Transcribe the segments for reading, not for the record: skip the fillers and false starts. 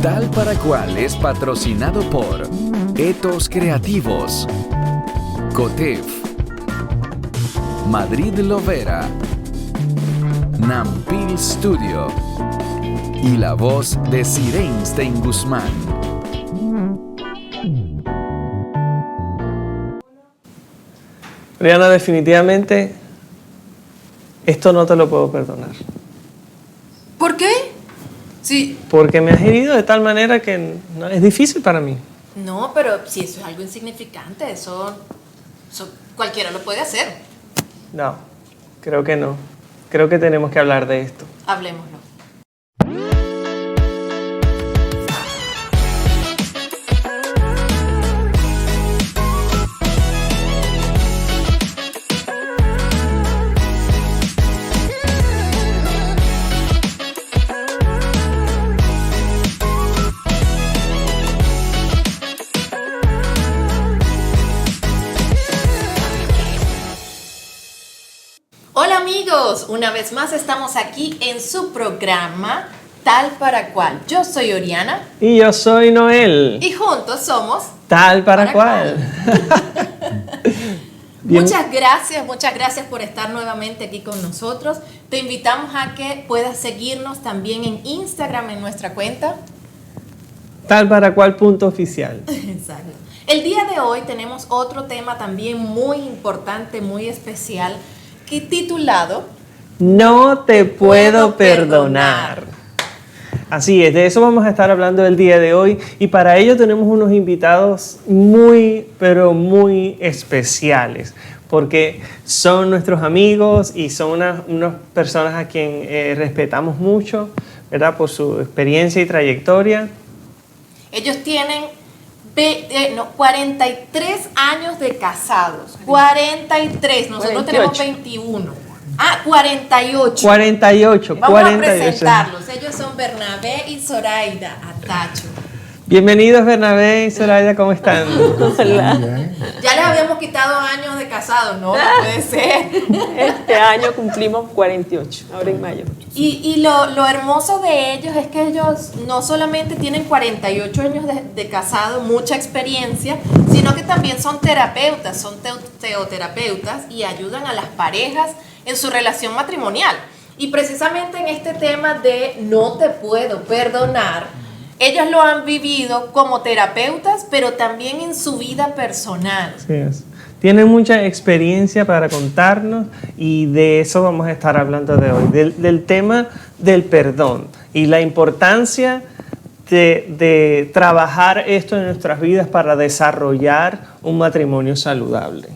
Tal para Cual es patrocinado por Etos Creativos, Cotef, Madrid Lovera, Nampil Studio y la voz de Sirenstein Guzmán. Oriana, definitivamente esto no te lo puedo perdonar. ¿Por qué? Sí. Porque me has herido de tal manera que es difícil para mí. No, pero si eso es algo insignificante, eso cualquiera lo puede hacer. No, creo que no. Creo que tenemos que hablar de esto. Hablemoslo. Hola amigos, una vez más estamos aquí en su programa Tal para Cual. Yo soy Oriana. Y yo soy Noel. Y juntos somos Tal para Cual. Muchas gracias por estar nuevamente aquí con nosotros. Te invitamos a que puedas seguirnos también en Instagram en nuestra cuenta. Talparacual.oficial. Exacto. El día de hoy tenemos otro tema también muy importante, muy especial, que titulado No te puedo perdonar. Así es, de eso vamos a estar hablando el día de hoy y para ello tenemos unos invitados muy, pero muy especiales porque son nuestros amigos y son unas personas a quien respetamos mucho, ¿verdad? Por su experiencia y trayectoria. Ellos tienen 43 años de casados. 43, nosotros 48. tenemos 21. Ah, 48. 48. Vamos a presentarlos. Ellos son Bernabé y Zoraida Atacho. Bienvenidos Bernabé y Zoraida, ¿cómo están? Hola. Ya les habíamos quitado años de casados, ¿no? No puede ser. Este año cumplimos 48, ahora en mayo. Y lo hermoso de ellos es que ellos no solamente tienen 48 años de casado, mucha experiencia, sino que también son terapeutas, son teoterapeutas y ayudan a las parejas en su relación matrimonial. Y precisamente en este tema de no te puedo perdonar, ellos lo han vivido como terapeutas, pero también en su vida personal. Así es. Tienen mucha experiencia para contarnos y de eso vamos a estar hablando de hoy, del tema del perdón y la importancia de trabajar esto en nuestras vidas para desarrollar un matrimonio saludable.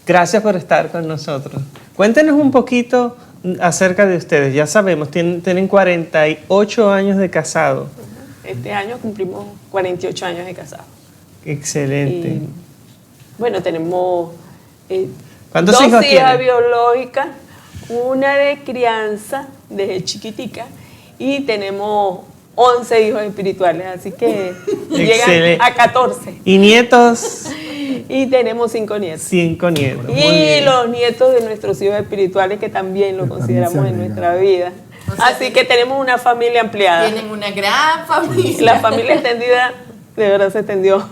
Gracias por estar con nosotros. Cuéntenos un poquito acerca de ustedes. Ya sabemos, tienen 48 años de casado. Este año cumplimos 48 años de casado. Excelente. Y, bueno, tenemos ¿Cuántos dos hijos hijas tienen? biológicas, una de crianza desde chiquitica y tenemos 11 hijos espirituales, así que Excelente. llegan a 14. ¿Y nietos? Y tenemos 5 nietos. 5 nietos. Muy Y bien. los nietos de nuestros hijos espirituales que también lo consideramos en nuestra vida. O sea, Así que tenemos una familia ampliada. Tienen una gran familia. La familia extendida de verdad se extendió.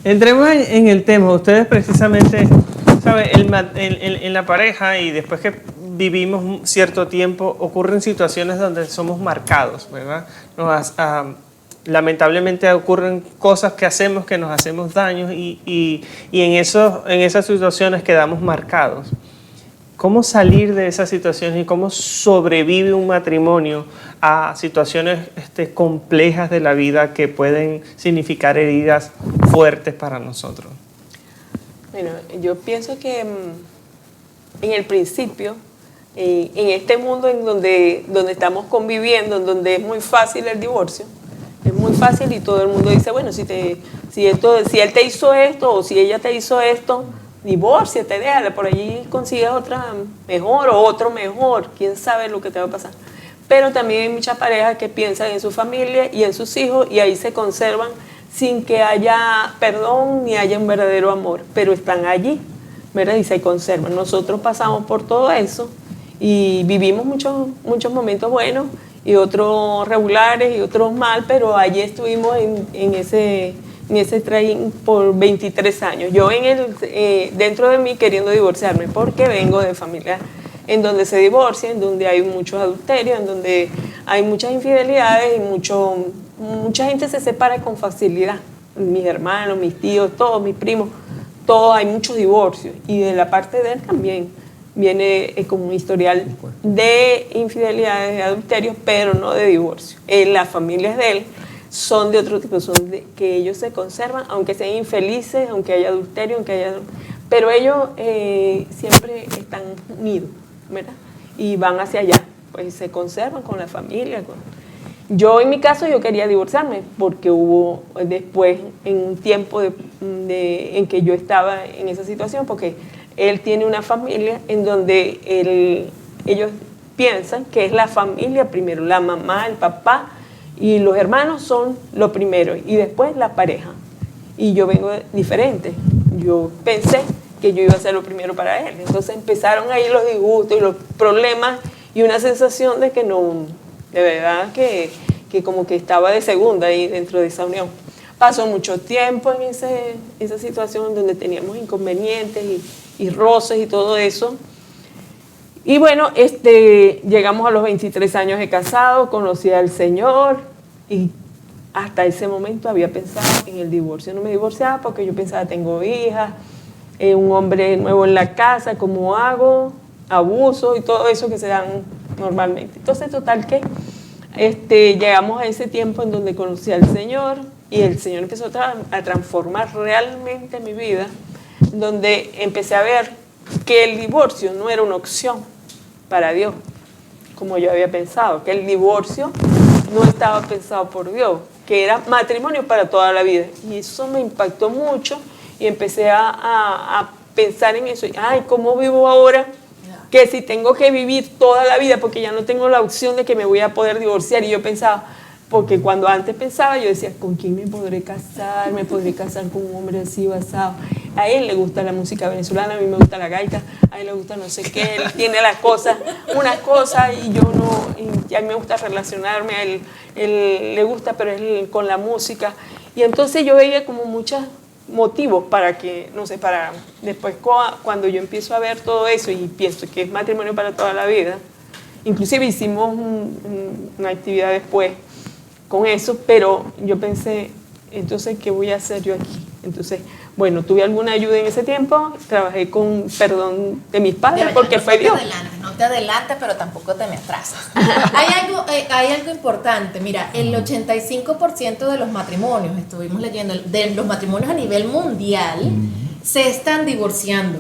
Entremos en el tema. Ustedes precisamente, ¿saben? En la pareja y después que vivimos un cierto tiempo, ocurren situaciones donde somos marcados, ¿verdad? Lamentablemente ocurren cosas que hacemos que nos hacemos daños y en esas situaciones quedamos marcados. ¿Cómo salir de esas situaciones y cómo sobrevive un matrimonio a situaciones complejas de la vida que pueden significar heridas fuertes para nosotros? Bueno, yo pienso que en el principio, en este mundo en donde estamos conviviendo, en donde es muy fácil el divorcio, es muy fácil y todo el mundo dice, bueno, si él te hizo esto o si ella te hizo esto, divórciate, déjala, por allí consigues otra mejor o otro mejor, quién sabe lo que te va a pasar. Pero también hay muchas parejas que piensan en su familia y en sus hijos y ahí se conservan sin que haya perdón ni haya un verdadero amor, pero están allí, ¿verdad? Y se conservan. Nosotros pasamos por todo eso y vivimos muchos momentos buenos y otros regulares y otros mal, pero allí estuvimos en ese trajín por 23 años. Yo dentro de mí queriendo divorciarme, porque vengo de familia en donde se divorcia, en donde hay muchos adulterios, en donde hay muchas infidelidades y mucha gente se separa con facilidad. Mis hermanos, mis tíos, todos mis primos, todos, hay muchos divorcios. Y de la parte de él también viene como un historial de infidelidades, de adulterios, pero no de divorcio. Las familias de él son de otro tipo, que ellos se conservan, aunque sean infelices, aunque haya adulterio, pero ellos siempre están unidos, ¿verdad? Y van hacia allá, pues se conservan con la familia. Yo en mi caso yo quería divorciarme porque hubo después en un tiempo en que yo estaba en esa situación, porque él tiene una familia en donde ellos piensan que es la familia primero, la mamá, el papá y los hermanos son lo primero y después la pareja. Y yo vengo diferente, yo pensé que yo iba a ser lo primero para él. Entonces empezaron ahí los disgustos y los problemas y una sensación de que no, de verdad que como que estaba de segunda ahí dentro de esa unión. Pasó mucho tiempo en esa situación donde teníamos inconvenientes y roces y todo eso. Y bueno, llegamos a los 23 años de casado, conocí al Señor y hasta ese momento había pensado en el divorcio. No me divorciaba porque yo pensaba, tengo hijas, un hombre nuevo en la casa, ¿cómo hago? Abuso y todo eso que se dan normalmente. Entonces, total que llegamos a ese tiempo en donde conocí al Señor y el Señor empezó a transformar realmente mi vida, donde empecé a ver que el divorcio no era una opción para Dios, como yo había pensado, que el divorcio no estaba pensado por Dios, que era matrimonio para toda la vida. Y eso me impactó mucho y empecé a pensar en eso. Ay, ¿cómo vivo ahora? Que si tengo que vivir toda la vida, porque ya no tengo la opción de que me voy a poder divorciar. Y yo pensaba, porque cuando antes pensaba, yo decía, ¿con quién me podré casar? Me podré casar con un hombre así basado. A él le gusta la música venezolana, a mí me gusta la gaita, a él le gusta no sé qué, él tiene las cosas, unas cosas y yo no, y a mí me gusta relacionarme, a él le gusta, pero es con la música. Y entonces yo veía como muchos motivos para que nos separáramos. Después cuando yo empiezo a ver todo eso y pienso que es matrimonio para toda la vida, inclusive hicimos una actividad después con eso, pero yo pensé, entonces, ¿qué voy a hacer yo aquí? Entonces, bueno, tuve alguna ayuda en ese tiempo, trabajé con perdón de mis padres, porque fue Dios. No te adelantes, pero tampoco te me atrasas. Hay algo importante, mira, el 85% de los matrimonios, estuvimos leyendo, de los matrimonios a nivel mundial, se están divorciando.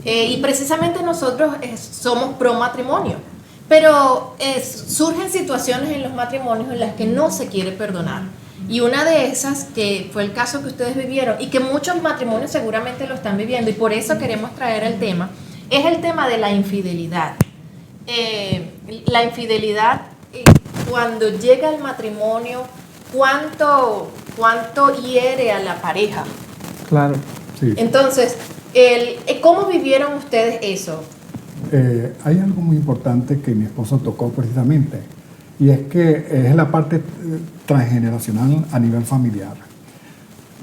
Y precisamente nosotros somos pro matrimonio. Pero surgen situaciones en los matrimonios en las que no se quiere perdonar. Y una de esas, que fue el caso que ustedes vivieron y que muchos matrimonios seguramente lo están viviendo, y por eso queremos traer el tema, es el tema de la infidelidad. La infidelidad, cuando llega al matrimonio, ¿cuánto hiere a la pareja? Claro. Sí. Entonces, ¿cómo vivieron ustedes eso? Hay algo muy importante que mi esposo tocó precisamente, y es que es la parte transgeneracional a nivel familiar.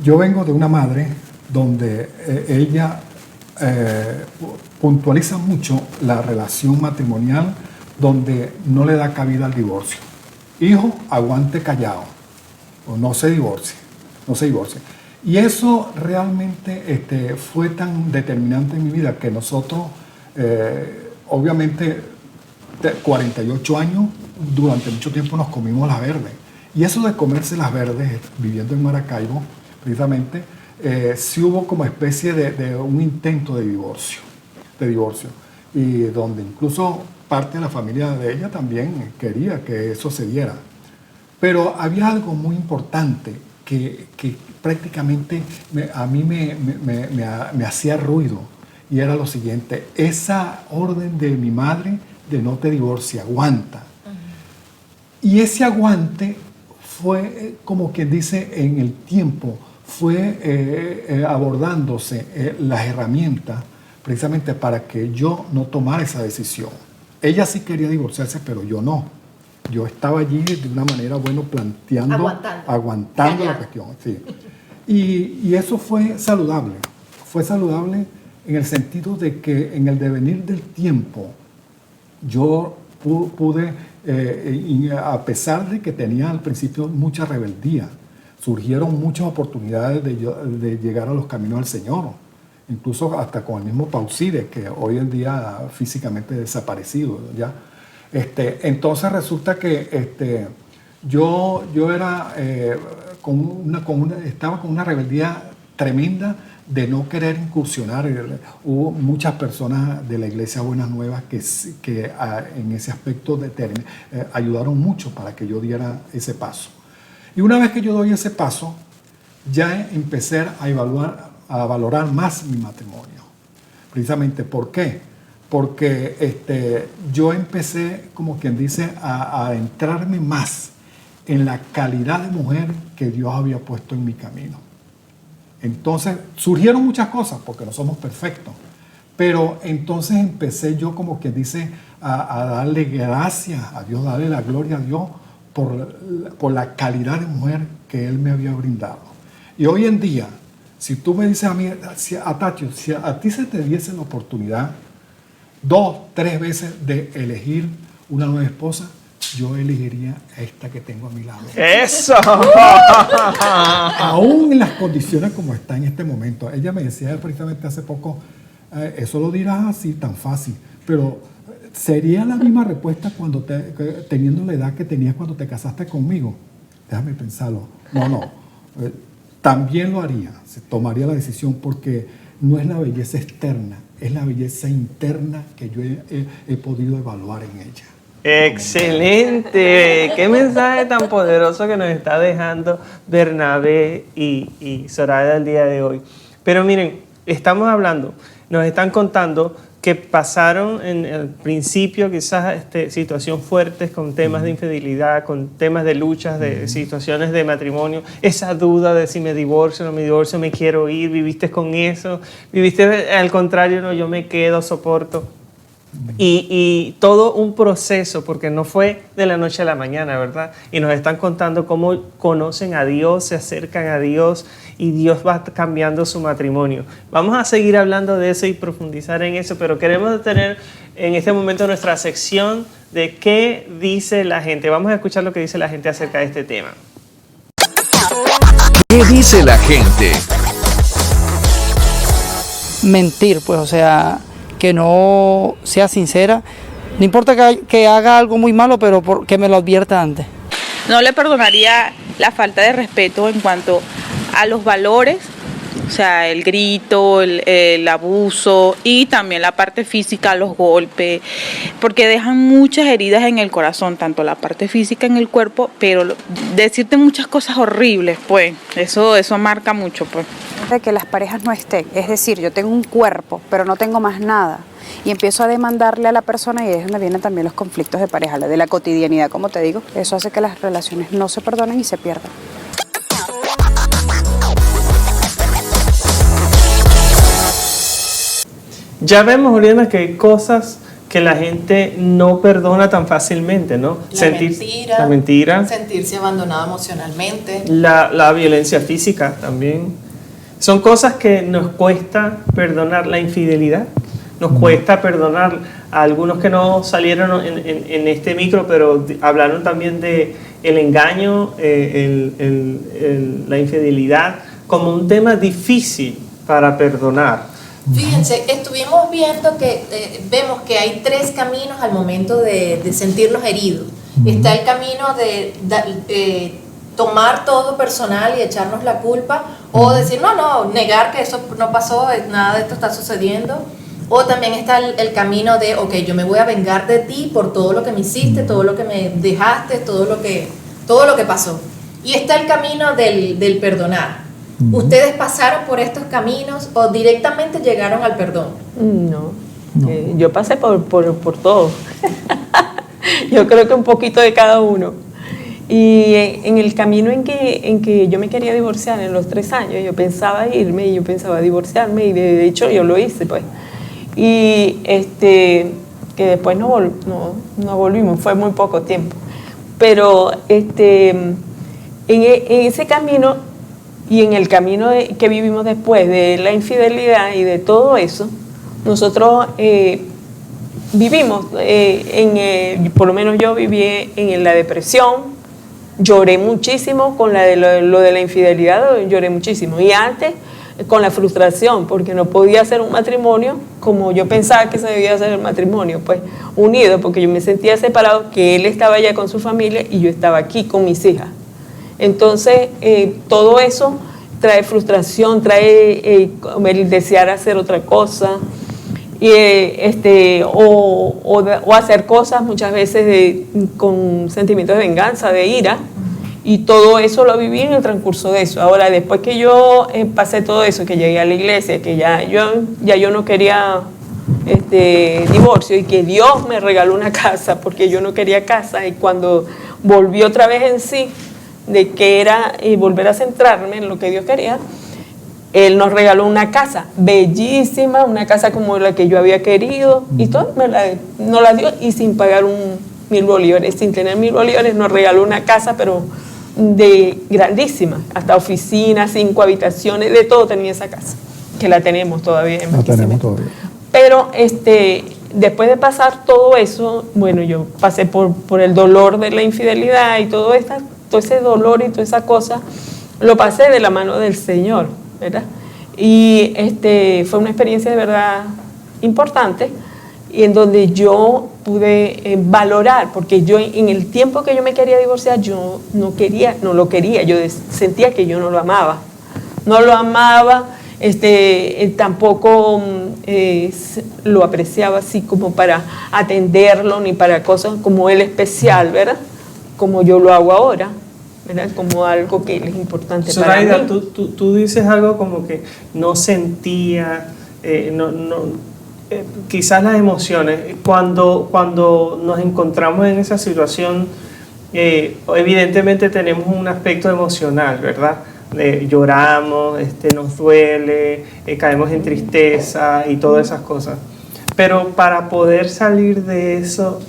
Yo vengo de una madre donde ella puntualiza mucho la relación matrimonial, donde no le da cabida al divorcio. Hijo, aguante callado, o no se divorcie, no se divorcie. Y eso realmente fue tan determinante en mi vida que nosotros, obviamente, 48 años, durante mucho tiempo nos comimos las verdes. Y eso de comerse las verdes, viviendo en Maracaibo, precisamente, sí hubo como especie de un intento de divorcio. Y donde incluso parte de la familia de ella también quería que eso se diera. Pero había algo muy importante que prácticamente a mí me hacía ruido, y era lo siguiente: esa orden de mi madre de no te divorcies, aguanta. Y ese aguante fue, como quien dice, en el tiempo, fue abordándose las herramientas precisamente para que yo no tomara esa decisión. Ella sí quería divorciarse, pero yo no. Yo estaba allí de una manera, bueno, planteando, aguantando la cuestión. Sí. Y eso fue saludable. Fue saludable en el sentido de que en el devenir del tiempo yo pude, a pesar de que tenía al principio mucha rebeldía, surgieron muchas oportunidades de llegar a los caminos del Señor, incluso hasta con el mismo Pausides, que hoy en día físicamente desaparecido, ¿ya? Entonces resulta que yo era, estaba con una rebeldía tremenda de no querer incursionar. Hubo muchas personas de la Iglesia Buenas Nuevas que en ese aspecto ayudaron mucho para que yo diera ese paso. Y una vez que yo doy ese paso, ya empecé a valorar más mi matrimonio. Precisamente, ¿por qué? Porque yo empecé, como quien dice, a adentrarme más en la calidad de mujer que Dios había puesto en mi camino. Entonces, surgieron muchas cosas, porque no somos perfectos, pero entonces empecé yo, como quien dice, a darle gracias a Dios, darle la gloria a Dios por la calidad de mujer que Él me había brindado. Y hoy en día, si tú me dices a mí, Atacho, si a ti se te diese la oportunidad 2, 3 veces de elegir una nueva esposa, yo elegiría esta que tengo a mi lado. ¡Eso! Aún en las condiciones como está en este momento. Ella me decía precisamente hace poco, eso lo dirás así tan fácil, pero ¿sería la misma respuesta teniendo la edad que tenías cuando te casaste conmigo? Déjame pensarlo. No. También lo haría, tomaría la decisión, porque no es la belleza externa, es la belleza interna que yo he podido evaluar en ella. ¡Excelente! ¡Qué mensaje tan poderoso que nos está dejando Bernabé y Soraya el día de hoy! Pero miren, estamos hablando, nos están contando que pasaron en el principio quizás situaciones fuertes con temas de infidelidad, con temas de luchas, de situaciones de matrimonio, esa duda de si me divorcio o no me divorcio, me quiero ir, viviste con eso, viviste al contrario, no, yo me quedo, soporto. Y todo un proceso, porque no fue de la noche a la mañana, ¿verdad? Y nos están contando cómo conocen a Dios, se acercan a Dios y Dios va cambiando su matrimonio. Vamos a seguir hablando de eso y profundizar en eso, pero queremos tener en este momento nuestra sección de qué dice la gente. Vamos a escuchar lo que dice la gente acerca de este tema. ¿Qué dice la gente? Mentir, pues, o sea, que no sea sincera. No importa que haga algo muy malo, pero que me lo advierta antes. No le perdonaría la falta de respeto en cuanto a los valores, o sea, el grito, el abuso y también la parte física, los golpes, porque dejan muchas heridas en el corazón, tanto la parte física en el cuerpo, pero decirte muchas cosas horribles, pues, eso marca mucho, pues. De que las parejas no estén, es decir, yo tengo un cuerpo, pero no tengo más nada, y empiezo a demandarle a la persona, y es donde vienen también los conflictos de pareja, de la cotidianidad, como te digo, eso hace que las relaciones no se perdonen y se pierdan. Ya vemos, Juliana, que hay cosas que la gente no perdona tan fácilmente, ¿no? La mentira, sentirse abandonado emocionalmente, la violencia física también. Son cosas que nos cuesta perdonar. La infidelidad, nos cuesta perdonar. A algunos que no salieron en este micro, pero hablaron también de el engaño, la infidelidad, como un tema difícil para perdonar. Fíjense, estuvimos viendo que vemos que hay 3 caminos al momento de sentirnos heridos. Está el camino de tomar todo personal y echarnos la culpa, o decir no, negar que eso no pasó, nada de esto está sucediendo. O también está el camino de, ok, yo me voy a vengar de ti por todo lo que me hiciste, todo lo que me dejaste, todo lo que pasó. Y está el camino del perdonar. ¿Ustedes pasaron por estos caminos o directamente llegaron al perdón? No. Yo pasé por todo. Yo creo que un poquito de cada uno. Y en el camino en que yo me quería divorciar en los 3 años, yo pensaba irme y yo pensaba divorciarme, y de hecho yo lo hice, pues. Y que después no volvimos, fue muy poco tiempo. Pero en ese camino y en el camino que vivimos después de la infidelidad y de todo eso, nosotros vivimos, por lo menos yo viví en la depresión, lloré muchísimo con lo de la infidelidad, lloré muchísimo. Y antes con la frustración, porque no podía hacer un matrimonio como yo pensaba que se debía hacer el matrimonio, pues unido, porque yo me sentía separado, que él estaba allá con su familia y yo estaba aquí con mis hijas. Entonces, todo eso trae frustración, trae el desear hacer otra cosa, y, o hacer cosas muchas veces con sentimientos de venganza, de ira, y todo eso lo viví en el transcurso de eso. Ahora, después que yo pasé todo eso, que llegué a la iglesia, que ya yo no quería divorcio, y que Dios me regaló una casa, porque yo no quería casa, y cuando volví otra vez en sí, de que era volver a centrarme en lo que Dios quería, Él nos regaló una casa bellísima, una casa como la que yo había querido, y todo nos la dio, y sin pagar 1.000 bolívares, sin tener 1.000 bolívares, nos regaló una casa, pero grandísima, hasta oficinas, 5 habitaciones, de todo tenía esa casa, que la tenemos todavía en Barquisimeto. Pero después de pasar todo eso, bueno, yo pasé por el dolor de la infidelidad y todo ese dolor y toda esa cosa, lo pasé de la mano del Señor, ¿verdad? Y fue una experiencia de verdad importante, y en donde yo pude valorar, porque yo en el tiempo que yo me quería divorciar, yo no lo quería, yo sentía que yo no lo amaba, tampoco lo apreciaba así como para atenderlo, ni para cosas como él especial, ¿verdad? Como yo lo hago ahora, ¿verdad? Como algo que es importante Zoraida, para mí. tú dices algo como que no sentía, quizás las emociones, cuando nos encontramos en esa situación, evidentemente tenemos un aspecto emocional, ¿verdad? Lloramos, nos duele, caemos en tristeza y todas esas cosas. Pero para poder salir de eso,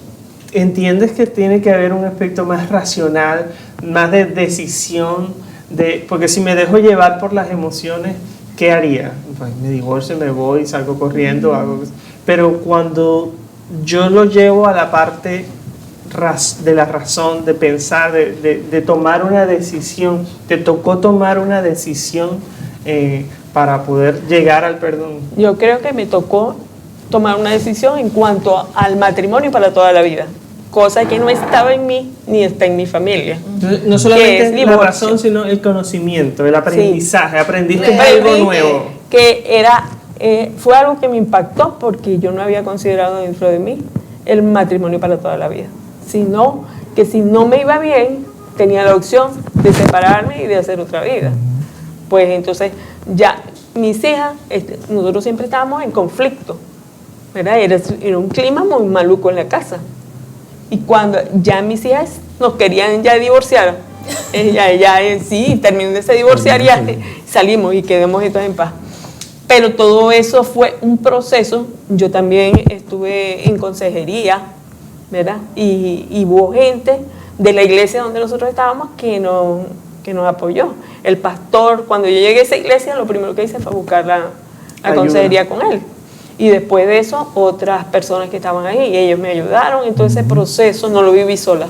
¿entiendes que tiene que haber un aspecto más racional, más de decisión? Porque si me dejo llevar por las emociones, ¿qué haría? Pues me divorcio, me voy, salgo corriendo, pero cuando yo lo llevo a la parte de la razón, de pensar, de tomar una decisión, te tocó tomar una decisión para poder llegar al perdón. Yo creo que me tocó tomar una decisión en cuanto al matrimonio para toda la vida, cosa que no estaba en mí ni está en mi familia. Entonces, no solamente es la razón, sino el conocimiento, el aprendizaje. Sí. Aprendiste algo nuevo. Fue algo que me impactó, porque yo no había considerado dentro de mí el matrimonio para toda la vida, sino que si no me iba bien, tenía la opción de separarme y de hacer otra vida. Pues entonces ya mis hijas, nosotros siempre estábamos en conflicto, ¿verdad? Era un clima muy maluco en la casa. Y cuando ya mis hijas nos querían ya divorciar, sí, terminó de divorciar, ya salimos y quedamos entonces en paz. Pero todo eso fue un proceso. Yo también estuve en consejería, ¿verdad? Y hubo gente de la iglesia donde nosotros estábamos que nos apoyó. El pastor, cuando yo llegué a esa iglesia, lo primero que hice fue buscar la consejería con él. Y después de eso, otras personas que estaban ahí, y ellos me ayudaron. Entonces ese proceso no lo viví sola,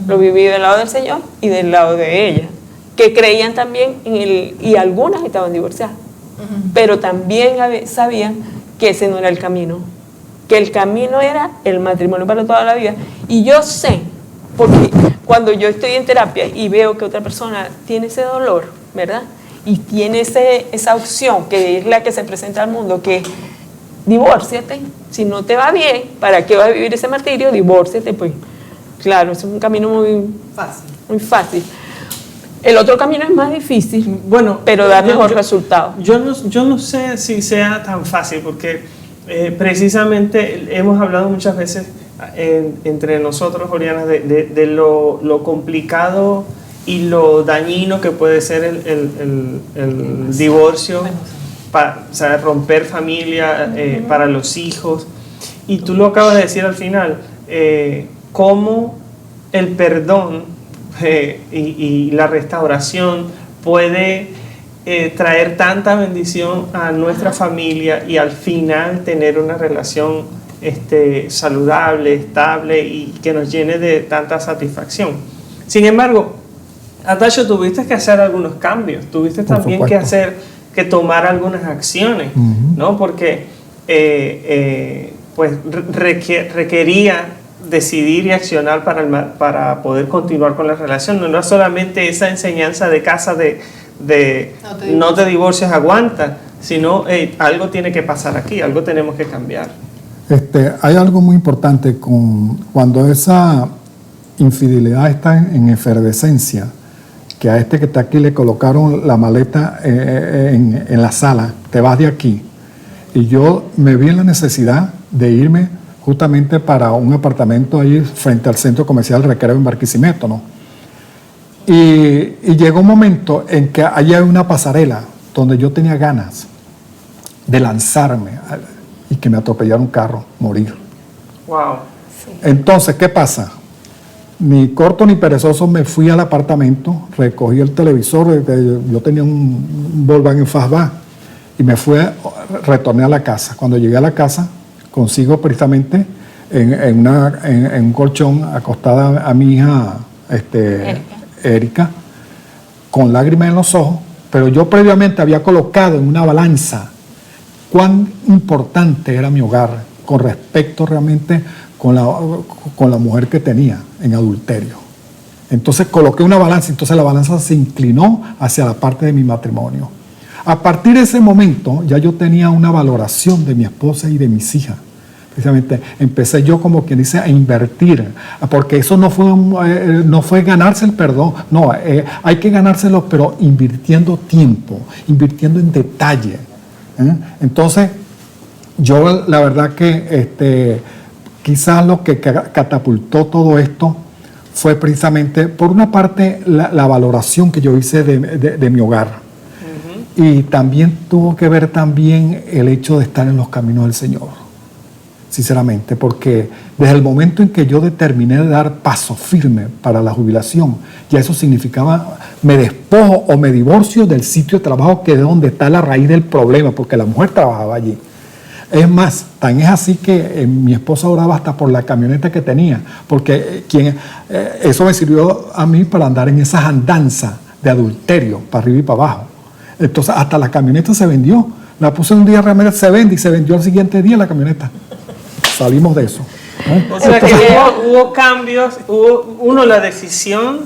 lo viví del lado del Señor y del lado de ella, que creían también en él, y algunas estaban divorciadas, pero también sabían que ese no era el camino, que el camino era el matrimonio para toda la vida. Y yo sé, porque cuando yo estoy en terapia y veo que otra persona tiene ese dolor, ¿verdad? Y tiene esa opción, que es la que se presenta al mundo, que divórciate, si no te va bien, ¿para qué vas a vivir ese martirio? Divórciate, pues claro, es un camino muy fácil. El otro camino es más difícil, bueno, pero da mejor resultado. Yo no sé si sea tan fácil, porque precisamente hemos hablado muchas veces entre nosotros, Oriana, de lo complicado y lo dañino que puede ser el divorcio, para romper familia, para los hijos. Y tú lo acabas de decir al final, cómo el perdón y la restauración puede traer tanta bendición a nuestra familia y al final tener una relación saludable, estable y que nos llene de tanta satisfacción. Sin embargo, Atacho, tuviste que hacer algunos cambios, tuviste Por también supuesto. que tomar algunas acciones, ¿no? Porque pues requería decidir y accionar para poder continuar con la relación. No era solamente esa enseñanza de casa de no te divorcies, aguanta, sino algo tiene que pasar aquí, algo tenemos que cambiar. Hay algo muy importante cuando esa infidelidad está en efervescencia, que a que está aquí le colocaron la maleta en la sala, te vas de aquí. Y yo me vi en la necesidad de irme justamente para un apartamento ahí frente al centro comercial Recreo en Barquisimeto, ¿no? Y llegó un momento en que allí hay una pasarela donde yo tenía ganas de lanzarme y que me atropellara un carro, morir. Wow. Entonces, ¿qué pasa? Ni corto ni perezoso me fui al apartamento, recogí el televisor, yo tenía un Volkswagen Fastback y me retorné a la casa. Cuando llegué a la casa, consigo precisamente en un colchón acostada a mi hija Erika, con lágrimas en los ojos, pero yo previamente había colocado en una balanza cuán importante era mi hogar con respecto realmente con la mujer que tenía en adulterio. Entonces coloqué una balanza, entonces la balanza se inclinó hacia la parte de mi matrimonio. A partir de ese momento ya yo tenía una valoración de mi esposa y de mis hijas. Precisamente empecé yo, como quien dice, a invertir, porque eso no fue ganarse el perdón, no, hay que ganárselo, pero invirtiendo tiempo, invirtiendo en detalle. Entonces, yo la verdad que quizás lo que catapultó todo esto fue precisamente, por una parte, la valoración que yo hice de mi hogar. Y también tuvo que ver también el hecho de estar en los caminos del Señor, sinceramente, porque desde el momento en que yo determiné de dar paso firme para la jubilación, ya eso significaba me despojo o me divorcio del sitio de trabajo, que es donde está la raíz del problema, porque la mujer trabajaba allí. Es más, tan es así que mi esposa oraba hasta por la camioneta que tenía, porque eso me sirvió a mí para andar en esas andanzas de adulterio, para arriba y para abajo. Entonces, hasta la camioneta se vendió. La puse un día, realmente se vende, y se vendió al siguiente día la camioneta. Salimos de eso. O sea que hubo cambios, hubo la decisión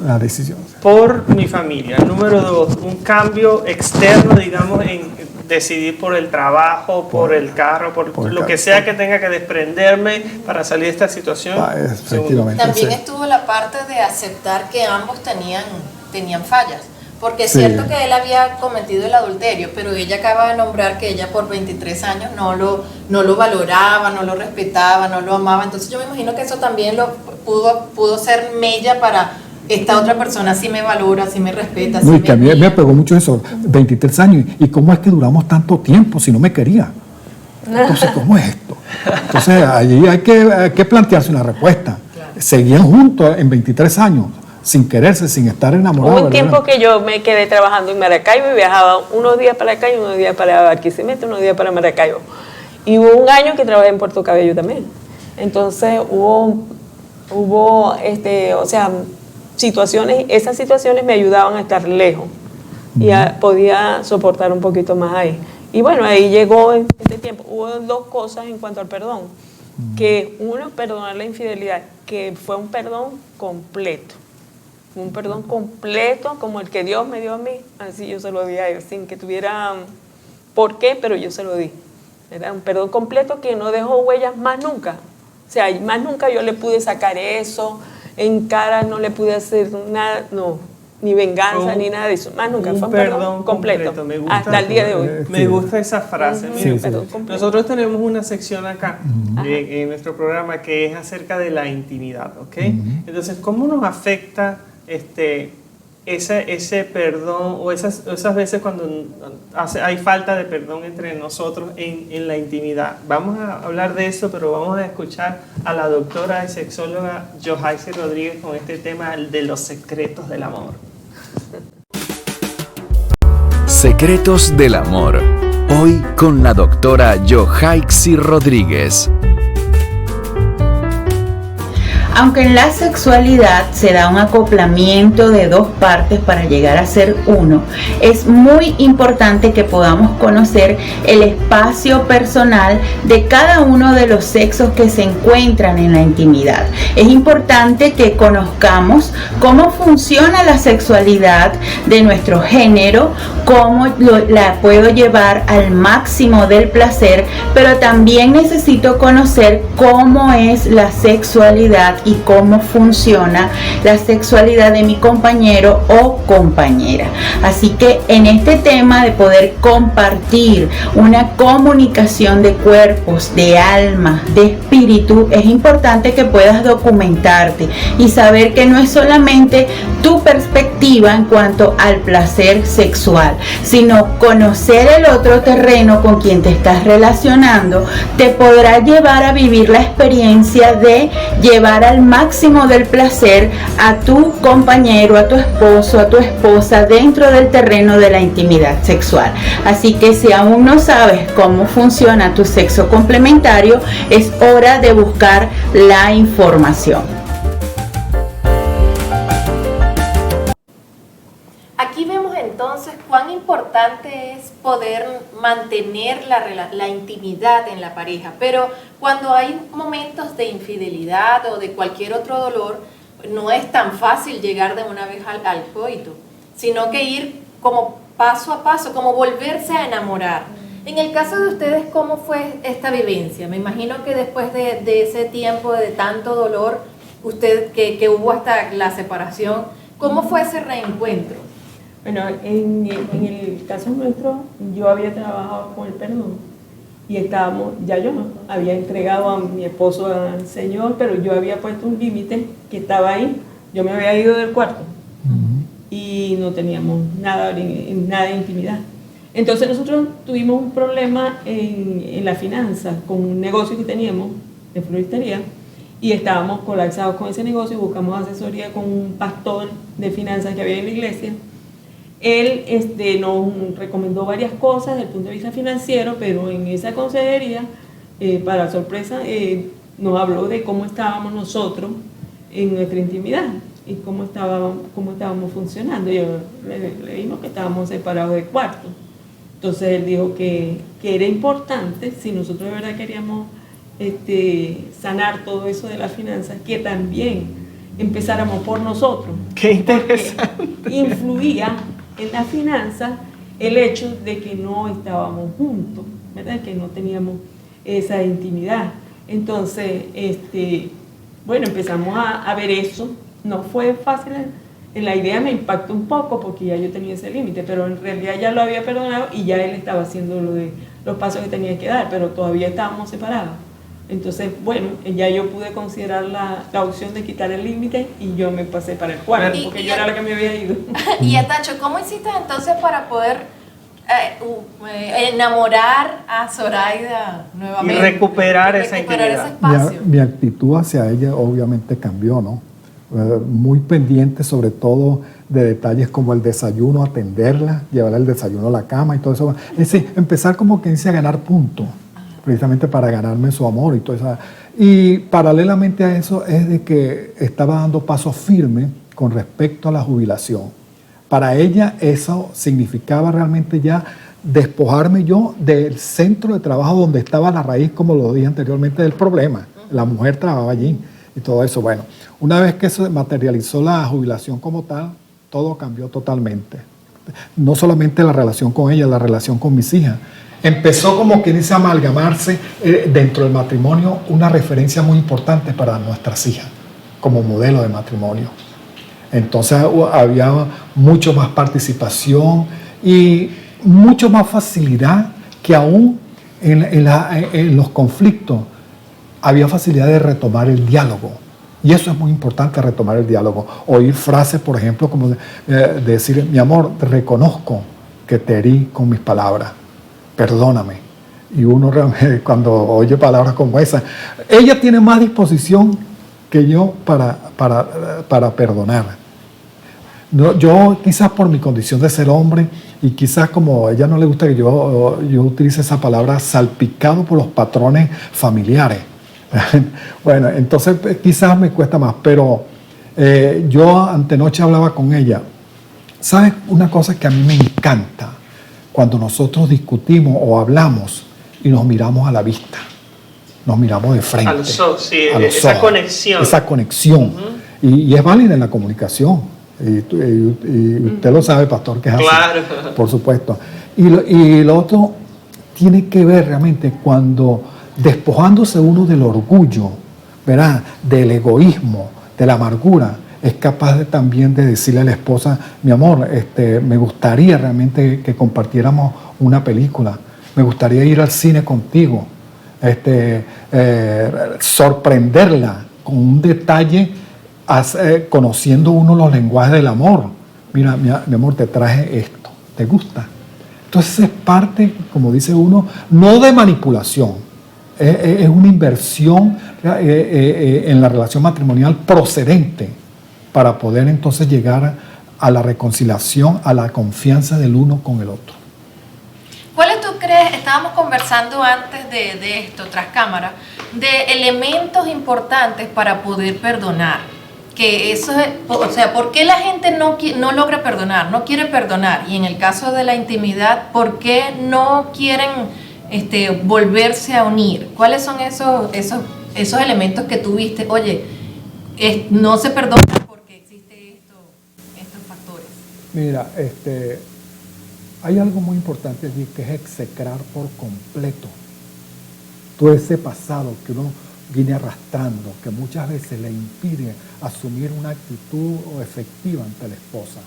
por mi familia. Número 2, un cambio externo, digamos, en decidir por el trabajo, por el carro, por lo que sea que tenga que desprenderme para salir de esta situación. Efectivamente. También estuvo la parte de aceptar que ambos tenían fallas. Porque es cierto que él había cometido el adulterio, pero ella acaba de nombrar que ella por 23 años no lo valoraba, no lo respetaba, no lo amaba. Entonces yo me imagino que eso también pudo ser mella para esta otra persona, sí me valora, sí me respeta. No, sí y que a mí me pegó mucho eso, 23 años. ¿Y cómo es que duramos tanto tiempo si no me quería? Entonces, ¿cómo es esto? Entonces, allí hay que plantearse una respuesta. Claro. Seguían juntos en 23 años. Sin quererse, sin estar enamorados. Hubo un tiempo que yo me quedé trabajando en Maracaibo y viajaba unos días para acá y unos días para Barquisimeto, unos días para Maracaibo. Y hubo un año que trabajé en Puerto Cabello también. Entonces hubo situaciones, esas situaciones me ayudaban a estar lejos y podía soportar un poquito más ahí. Y bueno, ahí llegó en este tiempo. Hubo dos cosas en cuanto al perdón. Que uno, perdonar la infidelidad, que fue un perdón completo. Un perdón completo como el que Dios me dio a mí, así yo se lo di a ellos, sin que tuviera por qué, pero yo se lo di. Era un perdón completo que no dejó huellas más nunca. O sea, más nunca yo le pude sacar eso, en cara no le pude hacer nada, no, ni venganza, ni nada de eso. Más nunca, fue un perdón completo. Me gusta, hasta el día de hoy. Me gusta esa frase. Mira, completo. nosotros tenemos una sección acá en nuestro programa que es acerca de la intimidad, ¿ok? Entonces, ¿cómo nos afecta ese perdón o esas veces cuando hay falta de perdón entre nosotros en la intimidad. Vamos a hablar de eso, pero vamos a escuchar a la doctora y sexóloga Yohaisi Rodríguez con este tema de los secretos del amor. Secretos del amor. Hoy con la doctora Yohaisi Rodríguez. Aunque en la sexualidad se da un acoplamiento de dos partes para llegar a ser uno, es muy importante que podamos conocer el espacio personal de cada uno de los sexos que se encuentran en la intimidad. Es importante que conozcamos cómo funciona la sexualidad de nuestro género, cómo la puedo llevar al máximo del placer, pero también necesito conocer cómo es la sexualidad y cómo funciona la sexualidad de mi compañero o compañera. Así que en este tema de poder compartir una comunicación de cuerpos, de alma, de espíritu, es importante que puedas documentarte y saber que no es solamente tu perspectiva en cuanto al placer sexual, sino conocer el otro terreno con quien te estás relacionando te podrá llevar a vivir la experiencia de llevar al máximo del placer a tu compañero, a tu esposo, a tu esposa dentro del terreno de la intimidad sexual. Así que si aún no sabes cómo funciona tu sexo complementario, es hora de buscar la información. Aquí vemos entonces cuán importante es poder mantener la intimidad en la pareja, pero cuando hay momentos de infidelidad o de cualquier otro dolor, no es tan fácil llegar de una vez al coito, sino que ir como paso a paso, como volverse a enamorar. En el caso de ustedes, ¿cómo fue esta vivencia? Me imagino que después de ese tiempo de tanto dolor, que hubo hasta la separación, ¿cómo fue ese reencuentro? Bueno, en el caso nuestro, yo había trabajado con el perdón y ya yo había entregado a mi esposo al Señor, pero yo había puesto un límite que estaba ahí. Yo me había ido del cuarto y no teníamos nada de intimidad. Entonces nosotros tuvimos un problema en la finanza con un negocio que teníamos de floristería y estábamos colapsados con ese negocio y buscamos asesoría con un pastor de finanzas que había en la iglesia. Él nos recomendó varias cosas desde el punto de vista financiero, pero en esa consejería, para sorpresa, nos habló de cómo estábamos nosotros en nuestra intimidad y cómo estábamos funcionando. Y le dijimos que estábamos separados del cuarto. Entonces él dijo que era importante, si nosotros de verdad queríamos sanar todo eso de las finanzas, que también empezáramos por nosotros. ¡Qué interesante! Influía en las finanzas el hecho de que no estábamos juntos, ¿verdad? Que no teníamos esa intimidad. Entonces, empezamos a ver eso. No fue fácil, la idea me impactó un poco porque ya yo tenía ese límite, pero en realidad ya lo había perdonado y ya él estaba haciendo los pasos que tenía que dar, pero todavía estábamos separados. Entonces, ya yo pude considerar la opción de quitar el límite y yo me pasé para el cuarto, porque yo era la que me había ido. Y Atacho, ¿cómo hiciste entonces para poder enamorar a Zoraida nuevamente? Y recuperar esa intimidad. Ese espacio. Mi actitud hacia ella obviamente cambió, ¿no? Muy pendiente sobre todo de detalles como el desayuno, atenderla, llevarle el desayuno a la cama y todo eso. Es decir, empezar como que dice a ganar puntos, precisamente para ganarme su amor y todo eso. Y paralelamente a eso es de que estaba dando pasos firmes con respecto a la jubilación. Para ella eso significaba realmente ya despojarme yo del centro de trabajo donde estaba la raíz, como lo dije anteriormente, del problema. La mujer trabajaba allí y todo eso. Bueno, una vez que se materializó la jubilación como tal, todo cambió totalmente. No solamente la relación con ella, la relación con mis hijas. Empezó como que dice a amalgamarse dentro del matrimonio una referencia muy importante para nuestras hijas como modelo de matrimonio. Entonces había mucho más participación y mucho más facilidad que aún en los conflictos había facilidad de retomar el diálogo Y eso es muy importante, retomar el diálogo. Oír frases, por ejemplo, como decir, mi amor, reconozco que te herí con mis palabras, perdóname. Y uno realmente, cuando oye palabras como esas, ella tiene más disposición que yo para perdonar. No, yo quizás por mi condición de ser hombre, y quizás como a ella no le gusta que yo utilice esa palabra, salpicado por los patrones familiares. Bueno, entonces quizás me cuesta más, pero yo antenoche hablaba con ella. ¿Sabes una cosa que a mí me encanta? Cuando nosotros discutimos o hablamos y nos miramos a la vista, nos miramos de frente. A los esa ojos, conexión. Esa conexión. Y es válida en la comunicación. Y usted lo sabe, pastor, que es claro. Así, por supuesto. Y lo otro tiene que ver realmente cuando, despojándose uno del orgullo, ¿verdad?, del egoísmo, de la amargura, es capaz también de decirle a la esposa, mi amor, me gustaría realmente que compartiéramos una película, me gustaría ir al cine contigo, sorprenderla con un detalle, conociendo uno los lenguajes del amor. Mira, mi amor, te traje esto, ¿te gusta? Entonces es parte, como dice uno, no de manipulación, es una inversión en la relación matrimonial procedente para poder entonces llegar a la reconciliación, a la confianza del uno con el otro. ¿Cuáles tú crees, estábamos conversando antes de esto, tras cámara, de elementos importantes para poder perdonar? Que eso es, o sea, ¿por qué la gente no logra perdonar, no quiere perdonar? Y en el caso de la intimidad, ¿por qué no quieren volverse a unir? ¿Cuáles son esos elementos que tú viste? Oye, no se perdona porque existen estos factores. Mira, hay algo muy importante allí, que es execrar por completo todo ese pasado que uno viene arrastrando, que muchas veces le impide asumir una actitud efectiva ante la esposa.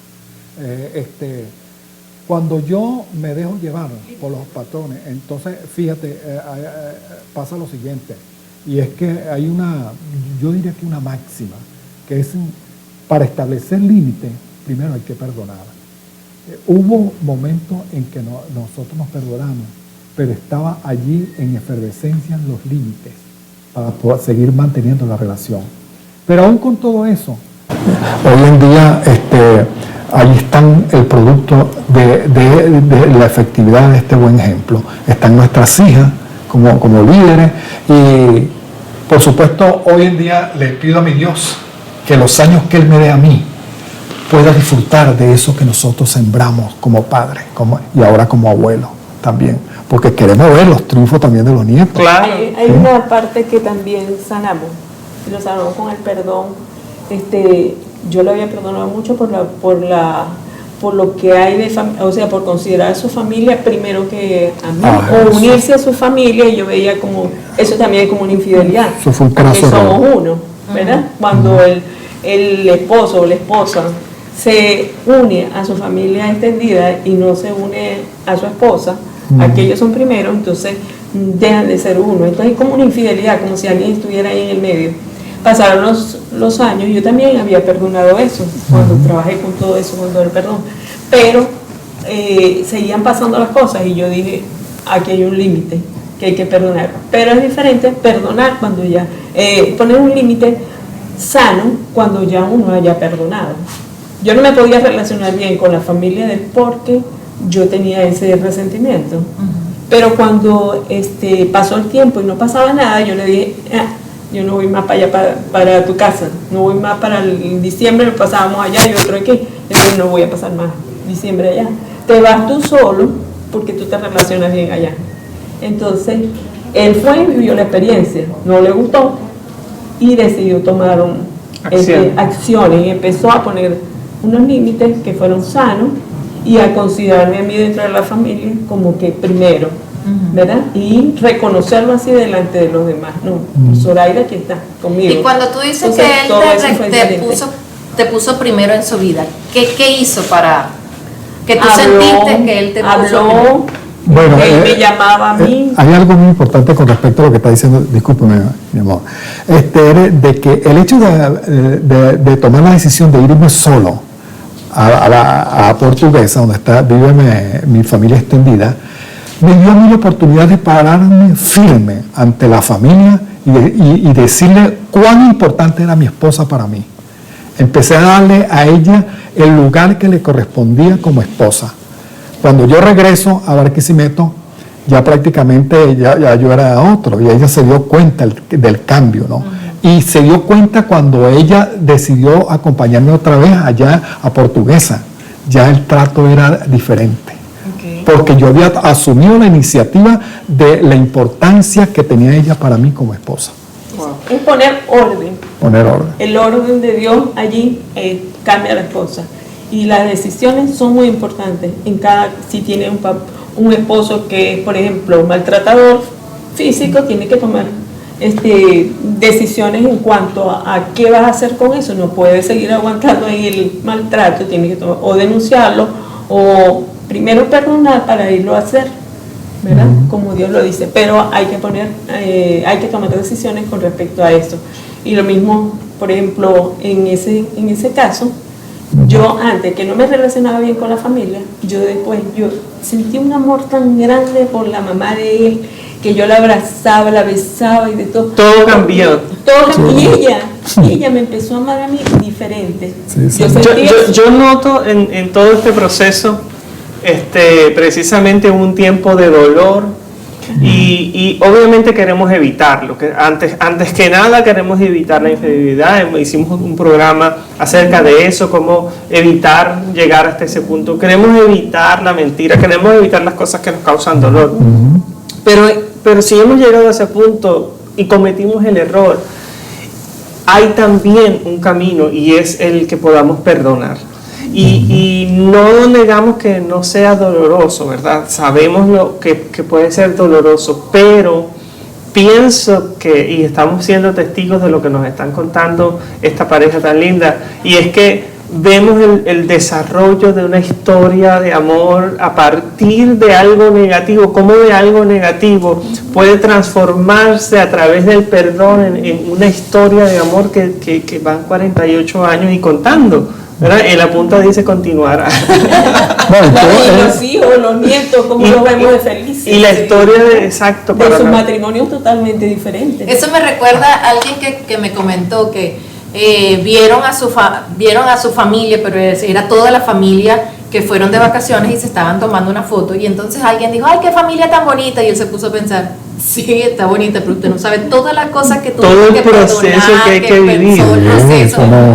Cuando yo me dejo llevar por los patrones, entonces fíjate, pasa lo siguiente, y es que hay yo diría que una máxima, que es, para establecer límites, primero hay que perdonar. Hubo momentos en que nosotros nos perdonamos, pero estaba allí en efervescencia los límites para poder seguir manteniendo la relación. Pero aún con todo eso, hoy en día ahí están el producto de la efectividad de este buen ejemplo. Están nuestras hijas como líderes, y por supuesto hoy en día le pido a mi Dios que los años que Él me dé a mí pueda disfrutar de eso que nosotros sembramos como padres y ahora como abuelos también, porque queremos ver los triunfos también de los nietos. Claro. Hay una parte que también sanamos, y lo sanamos con el perdón. Yo le había perdonado mucho por lo que hay de familia, o sea, por considerar a su familia primero que a mí, o unirse a su familia, y yo veía como, eso también es como una infidelidad, eso fue un porque somos uno, ¿verdad? Cuando el esposo o la esposa se une a su familia extendida y no se une a su esposa, aquellos son primeros, entonces dejan de ser uno. Entonces es como una infidelidad, como si alguien estuviera ahí en el medio. Pasaron los años, yo también había perdonado eso, cuando trabajé con todo eso, con todo el perdón, pero seguían pasando las cosas y yo dije, aquí hay un límite que hay que perdonar. Pero es diferente perdonar cuando ya, poner un límite sano cuando ya uno haya perdonado. Yo no me podía relacionar bien con la familia de él porque yo tenía ese resentimiento. Pero cuando pasó el tiempo y no pasaba nada, yo le dije, yo no voy más para allá, para tu casa, no voy más para el diciembre, lo pasábamos allá y otro aquí, entonces no voy a pasar más diciembre allá. Te vas tú solo porque tú te relacionas bien allá. Entonces, él fue y vivió la experiencia, no le gustó y decidió tomar acciones y empezó a poner unos límites que fueron sanos y a considerarme a mí dentro de la familia como que primero, ¿verdad? Y reconocerlo así delante de los demás. No, Zoraida aquí está conmigo. Y cuando tú dices entonces, que él te puso primero en su vida, ¿qué hizo para que tú sentiste que él te puso primero? Bueno, Él me llamaba a mí. hay algo muy importante con respecto a lo que está diciendo, discúlpeme, mi amor, de que el hecho de tomar la decisión de irme solo a Portuguesa, donde vive mi familia extendida, me dio a mí la oportunidad de pararme firme ante la familia y decirle cuán importante era mi esposa para mí. Empecé a darle a ella el lugar que le correspondía como esposa. Cuando yo regreso a Barquisimeto, ya prácticamente ya yo era otro, y ella se dio cuenta del cambio, ¿no? Y se dio cuenta cuando ella decidió acompañarme otra vez allá a Portuguesa. Ya el trato era diferente. Porque yo había asumido la iniciativa de la importancia que tenía ella para mí como esposa. Es poner orden. Poner orden. El orden de Dios allí cambia a la esposa. Y las decisiones son muy importantes. Si tiene un esposo que es, por ejemplo, maltratador físico, tiene que tomar decisiones en cuanto a qué vas a hacer con eso. No puedes seguir aguantando ahí el maltrato, tiene que o denunciarlo o primero perdonar para irlo a hacer, ¿verdad? Como Dios lo dice, pero hay que tomar decisiones con respecto a eso. Y lo mismo, por ejemplo, en ese caso, yo antes que no me relacionaba bien con la familia, yo sentí un amor tan grande por la mamá de él, que yo la abrazaba, la besaba y de todo. Todo cambió. Y ella me empezó a amar a mí diferente. Sí. Yo noto en todo este proceso, precisamente un tiempo de dolor y obviamente queremos evitarlo. Que antes que nada queremos evitar la infidelidad. Hicimos un programa acerca de eso, cómo evitar llegar hasta ese punto. Queremos evitar la mentira, queremos evitar las cosas que nos causan dolor. Pero si hemos llegado a ese punto y cometimos el error, hay también un camino, y es el que podamos perdonar. Y no negamos que no sea doloroso, ¿verdad? Sabemos lo que puede ser doloroso, pero pienso que, y estamos siendo testigos de lo que nos están contando esta pareja tan linda, y es que vemos el desarrollo de una historia de amor a partir de algo negativo, cómo de algo negativo puede transformarse a través del perdón en una historia de amor que van 48 años y contando, ¿verdad? En la punta dice continuará. Y los hijos, los nietos, cómo los vemos de felices. Y la historia de sus matrimonios totalmente diferentes. Eso me recuerda a alguien que me comentó que vieron a su familia, pero era toda la familia que fueron de vacaciones y se estaban tomando una foto, y entonces alguien dijo, ay, qué familia tan bonita, y él se puso a pensar, sí, está bonita, pero usted no sabe todas las cosas que tú todo el proceso que hay que vivir,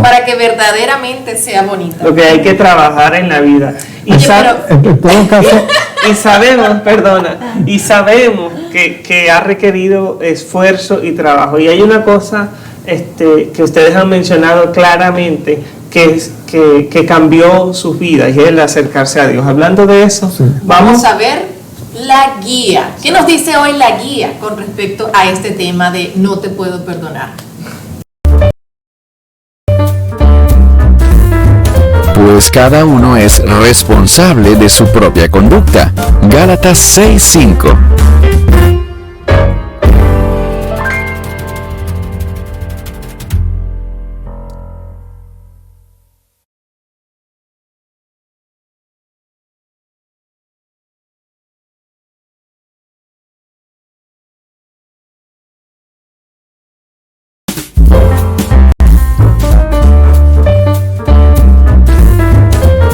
para que verdaderamente sea bonita, lo que hay que trabajar en la vida. En todo caso, y sabemos que ha requerido esfuerzo y trabajo, y hay una cosa que ustedes han mencionado claramente, que cambió sus vidas, y es el acercarse a Dios. Hablando de eso, vamos a ver la guía. ¿Qué nos dice hoy la guía con respecto a este tema de no te puedo perdonar? Pues cada uno es responsable de su propia conducta. Gálatas 6:5.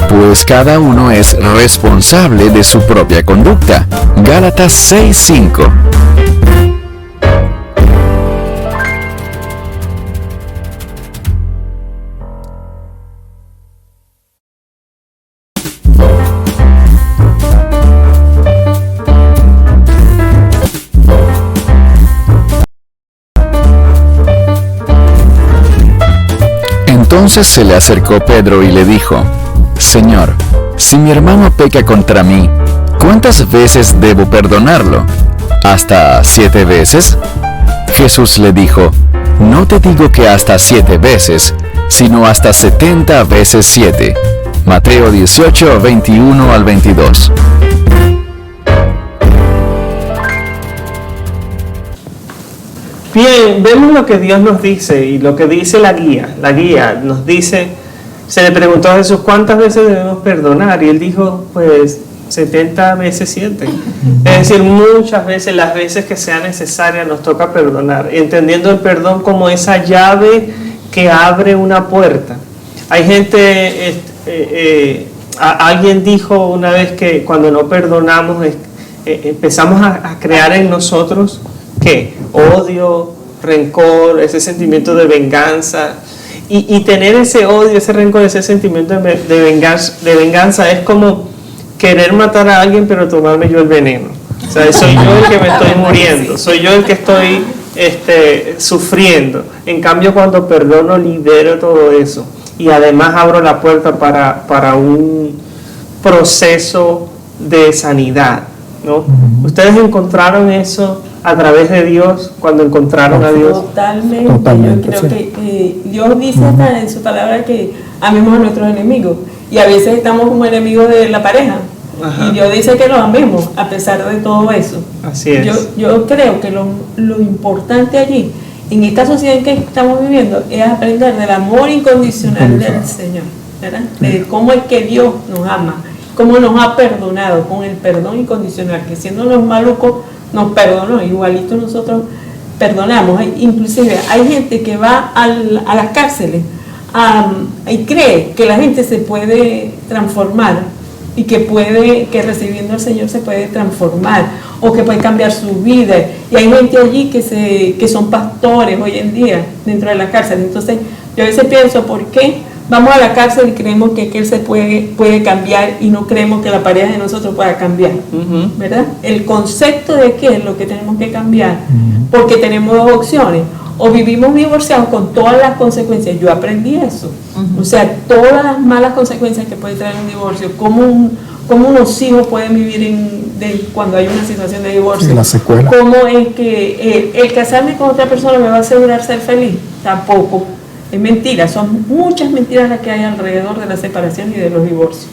Pues cada uno es responsable de su propia conducta. Gálatas 6:5. Entonces se le acercó Pedro y le dijo, Señor, si mi hermano peca contra mí, ¿cuántas veces debo perdonarlo? ¿Hasta 7 veces? Jesús le dijo, no te digo que hasta 7 veces, sino hasta 70 veces 7. Mateo 18, 21 al 22. Bien, vemos lo que Dios nos dice y lo que dice la guía. La guía nos dice, se le preguntó a Jesús cuántas veces debemos perdonar y él dijo, pues 70 veces 7. Es decir, muchas veces, las veces que sea necesaria nos toca perdonar, entendiendo el perdón como esa llave que abre una puerta. Hay gente, alguien dijo una vez que cuando no perdonamos empezamos a crear en nosotros ¿qué? Odio, rencor, ese sentimiento de venganza. Y tener ese odio, ese rencor, ese sentimiento de venganza es como querer matar a alguien pero tomarme yo el veneno. O sea, soy yo el que me estoy muriendo, soy yo el que estoy sufriendo. En cambio, cuando perdono, libero todo eso. Y además abro la puerta para un proceso de sanidad, ¿no? ¿Ustedes encontraron eso a través de Dios cuando encontraron a Dios? Totalmente. Yo creo que Dios dice hasta en su palabra que amemos a nuestros enemigos. Y a veces estamos como enemigos de la pareja. Ajá. Y Dios dice que los amemos a pesar de todo eso. Así es. Yo creo que lo importante allí, en esta sociedad en que estamos viviendo, es aprender del amor incondicional del Señor, ¿verdad? De cómo es que Dios nos ama, cómo nos ha perdonado con el perdón incondicional, que siendo los malucos nos perdonó, igualito nosotros perdonamos. Inclusive hay gente que va a las cárceles y cree que la gente se puede transformar y que recibiendo al Señor se puede transformar o que puede cambiar su vida, y hay gente allí que son pastores hoy en día dentro de la cárcel. Entonces yo a veces pienso, ¿por qué vamos a la cárcel y creemos que él se puede cambiar y no creemos que la pareja de nosotros pueda cambiar? ¿Verdad? El concepto de qué es lo que tenemos que cambiar, porque tenemos dos opciones: o vivimos divorciados con todas las consecuencias. Yo aprendí eso, o sea, todas las malas consecuencias que puede traer un divorcio, cómo unos hijos pueden vivir cuando hay una situación de divorcio, sí, la secuela. Cómo es que el casarme con otra persona me va a asegurar ser feliz. Tampoco, es mentira, son muchas mentiras las que hay alrededor de la separación y de los divorcios.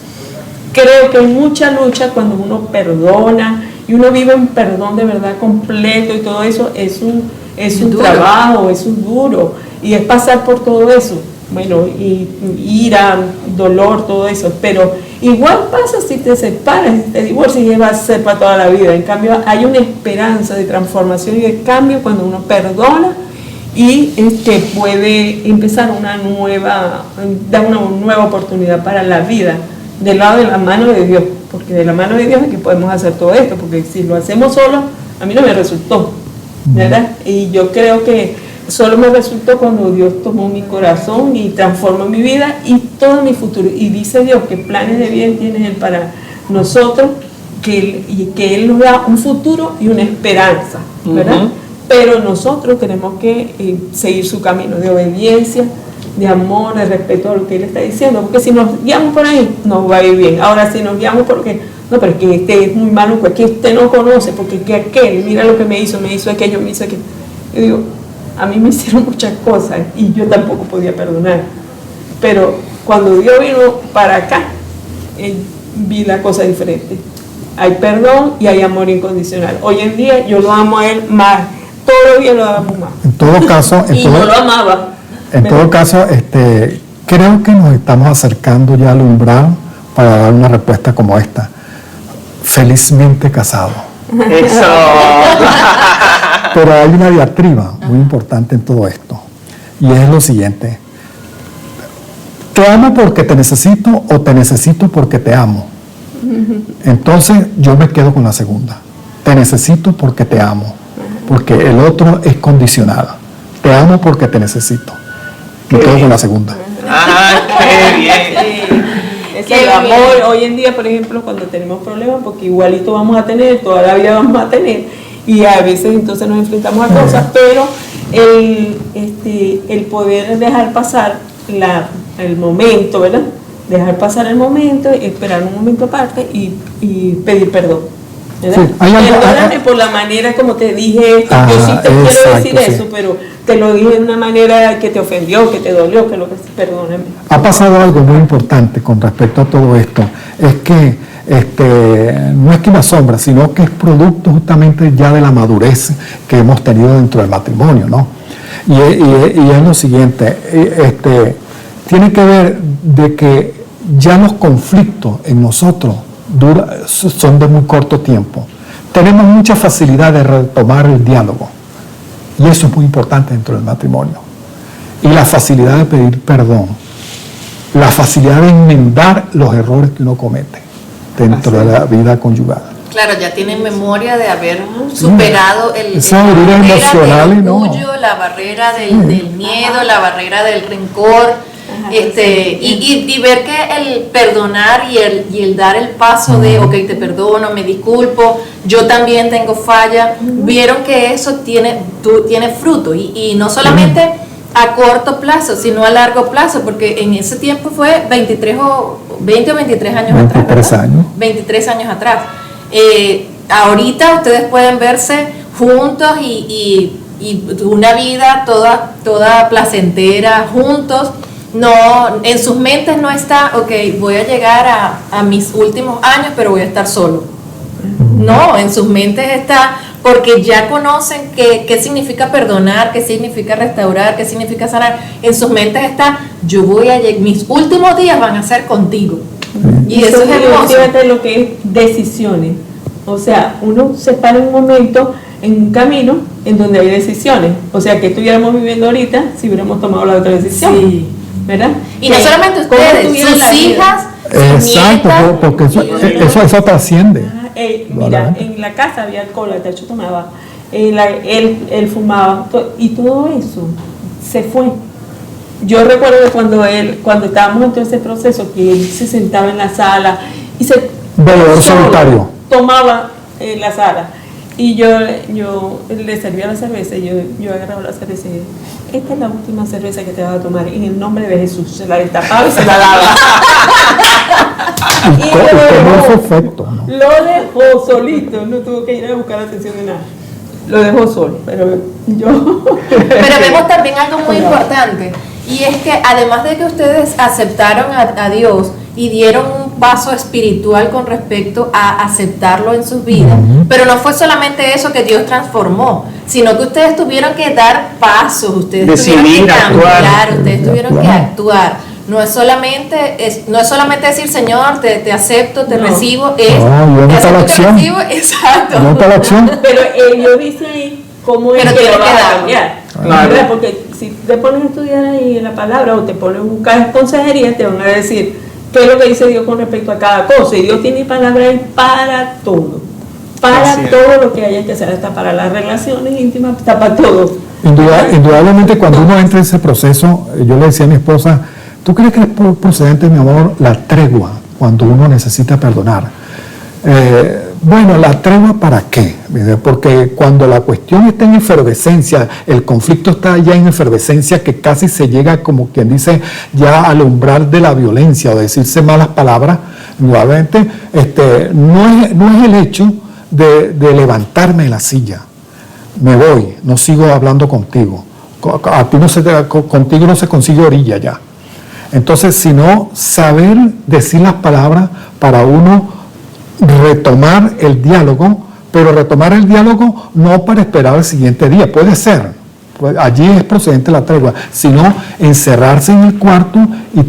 Creo que hay mucha lucha cuando uno perdona y uno vive en perdón de verdad completo, y todo eso es un trabajo, es un duro, y es pasar por todo eso, bueno, y ira, dolor, todo eso. Pero igual pasa si te separas, si te divorcias, y va a ser para toda la vida. En cambio, hay una esperanza de transformación y de cambio cuando uno perdona, y puede empezar dar una nueva oportunidad para la vida, del lado de la mano de Dios, porque de la mano de Dios es que podemos hacer todo esto, porque si lo hacemos solo, a mí no me resultó, ¿verdad? Y yo creo que solo me resultó cuando Dios tomó mi corazón y transformó mi vida y todo mi futuro. Y dice Dios que planes de bien tiene Él para nosotros, que Él nos da un futuro y una esperanza, ¿verdad? Pero nosotros tenemos que seguir su camino de obediencia, de amor, de respeto a lo que Él está diciendo, porque si nos guiamos por ahí, nos va a ir bien. Ahora, si nos guiamos porque no, pero es que este es muy malo, porque este no conoce, porque que aquel, mira lo que me hizo aquello, me hizo aquello. Yo digo, a mí me hicieron muchas cosas y yo tampoco podía perdonar. Pero cuando Dios vino para acá, vi la cosa diferente. Hay perdón y hay amor incondicional. Hoy en día yo lo amo a Él más, todos los días lo amo más. En todo caso, no lo amaba. En todo caso, creo que nos estamos acercando ya al umbral para dar una respuesta como esta. Felizmente casado. Eso. Pero hay una diatriba muy importante en todo esto, y es lo siguiente: ¿te amo porque te necesito o te necesito porque te amo? Entonces yo me quedo con la segunda. Te necesito porque te amo, porque el otro es condicional. Te amo porque te necesito. Me quedo con la segunda. ¡Qué bien! Es el amor. Hoy en día, por ejemplo, cuando tenemos problemas, porque igualito vamos a tener, toda la vida vamos a tener, y a veces entonces nos enfrentamos a cosas, pero el poder dejar pasar el momento, ¿verdad? Dejar pasar el momento, esperar un momento aparte y pedir perdón, ¿verdad? Sí, perdóname por la manera como te dije esto. Yo sí te quiero decir eso, pero te lo dije de una manera que te ofendió, que te dolió, que lo que perdóname. Ha pasado algo muy importante con respecto a todo esto, es que no es que me asombra, sino que es producto justamente ya de la madurez que hemos tenido dentro del matrimonio, ¿no? Y es lo siguiente, tiene que ver de que ya los conflictos en nosotros son de muy corto tiempo. Tenemos mucha facilidad de retomar el diálogo, y eso es muy importante dentro del matrimonio. Y la facilidad de pedir perdón, la facilidad de enmendar los errores que uno comete dentro de la vida conyugal. Claro, ya tienen memoria de haber superado esa barrera emocional, del orgullo, la barrera del miedo, la barrera del rencor, y ver que el perdonar y el dar el paso de, ok, te perdono, me disculpo, yo también tengo falla, vieron que eso tiene fruto, y no solamente a corto plazo, sino a largo plazo, porque en ese tiempo fue 20 o 23 años 23 atrás. años. 23 años atrás. Ahorita ustedes pueden verse juntos y una vida toda placentera juntos. No, en sus mentes no está, ok, voy a llegar a mis últimos años, pero voy a estar solo. No, en sus mentes está, porque ya conocen qué significa perdonar, qué significa restaurar, qué significa sanar. En sus mentes está, yo voy a llegar, mis últimos días van a ser contigo. Y eso es hermoso. Fíjate lo que es decisiones. O sea, uno se para en un momento, en un camino, en donde hay decisiones. O sea, que estuviéramos viviendo ahorita si hubiéramos tomado la otra decisión. Sí. ¿Verdad? Y no solamente ustedes, sus hijas, sus Exacto, nietas, porque eso trasciende. Mira, en la casa había alcohol, el techo tomaba, él fumaba, y todo eso se fue. Yo recuerdo que cuando estábamos en todo ese proceso, que él se sentaba en la sala y bebedor solitario, tomaba en la sala, y yo le servía la cerveza, y yo agarraba la cerveza y dije, esta es la última cerveza que te vas a tomar, en el nombre de Jesús. Se la destapaba y se la daba. y tomó su efecto, ¿no? Lo dejó solito, no tuvo que ir a buscar atención de nada. Lo dejó solo, pero yo... Pero vemos también algo muy importante, y es que además de que ustedes aceptaron a Dios y dieron un paso espiritual con respecto a aceptarlo en sus vidas, pero no fue solamente eso que Dios transformó, sino que ustedes tuvieron que dar pasos, ustedes tuvieron que cambiar, ustedes tuvieron que actuar. No es solamente decir, Señor, te acepto, te recibo, es te acepto, te recibo, exacto. Pero ellos dicen ahí cómo es que lo vas a cambiar. Claro. Porque si te pones a estudiar ahí en la palabra o te pones a buscar consejería, te van a decir qué es lo que dice Dios con respecto a cada cosa. Y Dios tiene palabras para todo. Para todo lo que haya que hacer, hasta para las relaciones íntimas, hasta para todo. Indudablemente, cuando uno entra en ese proceso, yo le decía a mi esposa, ¿tú crees que es procedente, mi amor, la tregua cuando uno necesita perdonar? Bueno, ¿la tregua para qué? Porque cuando la cuestión está en efervescencia, el conflicto está ya en efervescencia, que casi se llega, como quien dice, ya al umbral de la violencia o decirse malas palabras, nuevamente, no es el hecho de levantarme de la silla, me voy, no sigo hablando contigo, contigo no se consigue orilla ya. Entonces, sino saber decir las palabras para uno retomar el diálogo, pero retomar el diálogo no para esperar el siguiente día, puede ser, allí es procedente la tregua, sino encerrarse en el cuarto y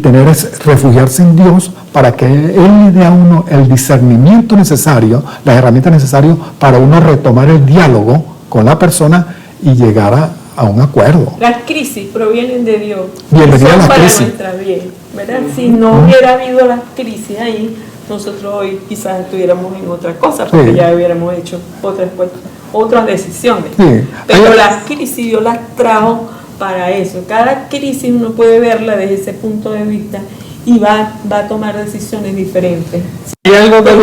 refugiarse en Dios para que Él le dé a uno el discernimiento necesario, las herramientas necesarias para uno retomar el diálogo con la persona y llegar a un acuerdo. Las crisis provienen de Dios. Bienvenida a las crisis. Para nuestra bien, ¿verdad? Si no hubiera habido las crisis ahí, nosotros hoy quizás estuviéramos en otra cosa, porque ya hubiéramos hecho otras decisiones. Sí. Pero las crisis Dios las trajo para eso. Cada crisis uno puede verla desde ese punto de vista y va a tomar decisiones diferentes. Hay algo que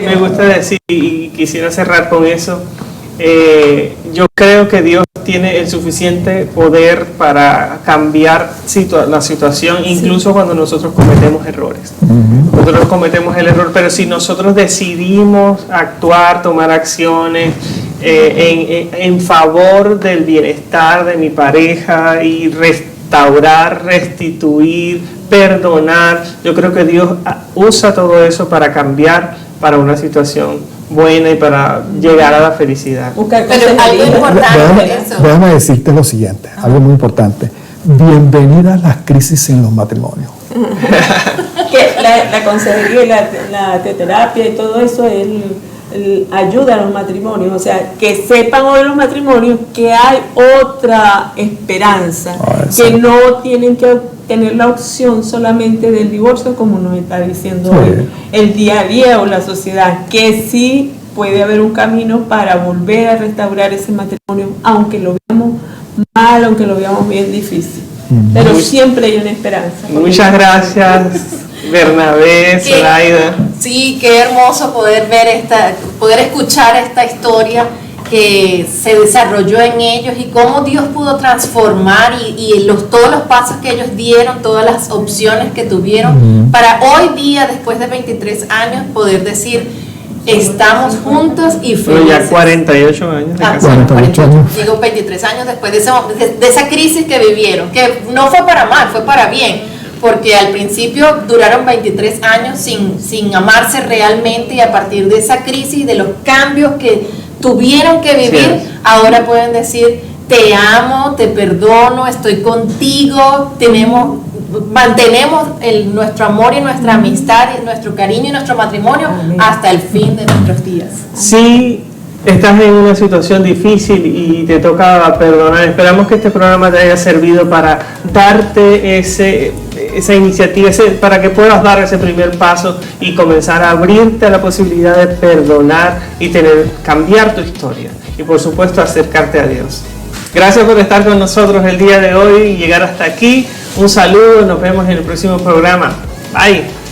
me gusta decir y quisiera cerrar con eso. Yo creo que Dios tiene el suficiente poder para cambiar la situación, incluso cuando nosotros cometemos errores. Nosotros cometemos el error, pero si nosotros decidimos actuar, tomar acciones en favor del bienestar de mi pareja y restaurar, restituir, perdonar. Yo creo que Dios usa todo eso para cambiar para una situación buena y para llegar a la felicidad. Pero algo importante eso. Déjame decirte lo siguiente, algo muy importante. Bienvenida a las crisis en los matrimonios. Que la consejería y la teoterapia y todo eso ayuda a los matrimonios, o sea, que sepan hoy los matrimonios que hay otra esperanza, que no tienen que tener la opción solamente del divorcio, como nos está diciendo hoy el día a día o la sociedad, que sí puede haber un camino para volver a restaurar ese matrimonio, aunque lo veamos mal, aunque lo veamos bien difícil, pero siempre hay una esperanza. Muchas gracias, Bernabé, Zoraida. Sí, qué hermoso poder ver poder escuchar esta historia que se desarrolló en ellos y cómo Dios pudo transformar y todos los pasos que ellos dieron, todas las opciones que tuvieron para hoy día, después de 23 años, poder decir, estamos juntos y felices. Pero ya 48 años de casados. 48 años. Digo 23 años después de esa crisis que vivieron, que no fue para mal, fue para bien. Porque al principio duraron 23 años sin amarse realmente y a partir de esa crisis y de los cambios que tuvieron que vivir, ahora pueden decir, te amo, te perdono, estoy contigo, mantenemos nuestro amor y nuestra amistad, y nuestro cariño y nuestro matrimonio hasta el fin de nuestros días. Sí. Estás en una situación difícil y te toca perdonar. Esperamos que este programa te haya servido para darte esa iniciativa, para que puedas dar ese primer paso y comenzar a abrirte a la posibilidad de perdonar y cambiar tu historia. Y por supuesto acercarte a Dios. Gracias por estar con nosotros el día de hoy y llegar hasta aquí. Un saludo, nos vemos en el próximo programa. Bye.